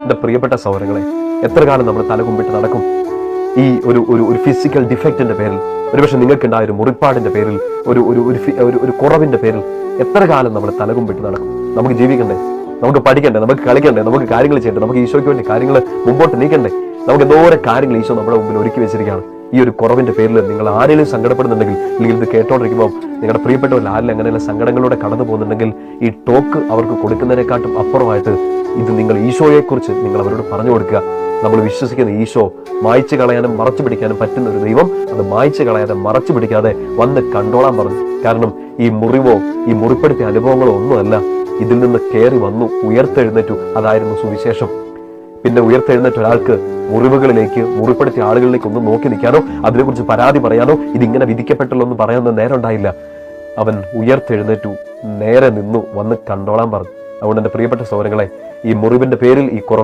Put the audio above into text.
എൻ്റെ പ്രിയപ്പെട്ട സഹോദരങ്ങളെ, എത്ര കാലം നമ്മൾ തലകുമ്പിട്ട് നടക്കും? ഈ ഒരു ഒരു ഒരു ഫിസിക്കൽ ഡിഫക്റ്റിന്റെ പേരിൽ, ഒരുപക്ഷെ നിങ്ങൾക്കുണ്ടായ ഒരു മുറിപ്പാടിന്റെ പേരിൽ, ഒരു ഒരു ഒരു കുറവിന്റെ പേരിൽ എത്ര കാലം നമ്മൾ തലകുമ്പിട്ട് നടക്കും? നമുക്ക് ജീവിക്കണ്ടേ, നമുക്ക് പഠിക്കണ്ടേ, നമുക്ക് കളിക്കണ്ടേ, നമുക്ക് കാര്യങ്ങൾ ചെയ്യണ്ടേ, നമുക്ക് ഈശോയ്ക്ക് വേണ്ടി കാര്യങ്ങൾ മുമ്പോട്ട് നീക്കണ്ടേ? നമുക്ക് എന്തോരം കാര്യങ്ങൾ ഈശോ നമ്മുടെ മുമ്പിൽ ഒരുക്കി വെച്ചിരിക്കുകയാണ്. ഈ ഒരു കുറവിന്റെ പേരിൽ നിങ്ങൾ ആരെങ്കിലും സങ്കടപ്പെടുന്നുണ്ടെങ്കിൽ, അല്ലെങ്കിൽ ഇത് കേട്ടോണ്ടിരിക്കുമ്പോൾ നിങ്ങളുടെ പ്രിയപ്പെട്ടവരിൽ ആരെങ്കിലും അങ്ങനെയുള്ള സങ്കടങ്ങളിലൂടെ കടന്നു പോകുന്നുണ്ടെങ്കിൽ, ഈ ടോക്ക് അവർക്ക് കൊടുക്കുന്നതിനെക്കാട്ടും അപ്പുറമായിട്ട് ഇത് നിങ്ങൾ ഈശോയെക്കുറിച്ച് നിങ്ങൾ അവരോട് പറഞ്ഞു കൊടുക്കുക. നമ്മൾ വിശ്വസിക്കുന്ന ഈശോ മായ്ച്ചു കളയാനും മറച്ചു പിടിക്കാനും പറ്റുന്ന ഒരു ദൈവം, അത് മായ്ച്ചു കളയാതെ മറച്ചു പിടിക്കാതെ വന്ന് കണ്ടോളാൻ പറഞ്ഞു. കാരണം ഈ മുറിവോ ഈ മുറിപ്പെടുത്തിയ അനുഭവങ്ങളോ ഒന്നുമല്ല, ഇതിൽ നിന്ന് കയറി വന്നു ഉയർത്തെഴുന്നേറ്റു. അതായിരുന്നു സുവിശേഷം. പിന്നെ ഉയർത്തെഴുന്നേറ്റ ഒരാൾക്ക് മുറിവുകളിലേക്ക്, മുറിപ്പെടുത്തിയ ആളുകളിലേക്ക് ഒന്നും നോക്കി നിൽക്കാനോ അതിനെക്കുറിച്ച് പരാതി പറയാനോ ഇതിങ്ങനെ വിധിക്കപ്പെട്ടല്ലോ എന്ന് പറയാനൊന്നും നേരം ഉണ്ടായില്ല. അവൻ ഉയർത്തെഴുന്നേറ്റു, നേരെ നിന്നു, വന്ന് കണ്ടോളാൻ പറഞ്ഞു. അതുകൊണ്ട് എൻ്റെ പ്രിയപ്പെട്ട സഹോദരങ്ങളെ, ഈ മുറിവിന്റെ പേരിൽ, ഈ കുറവ്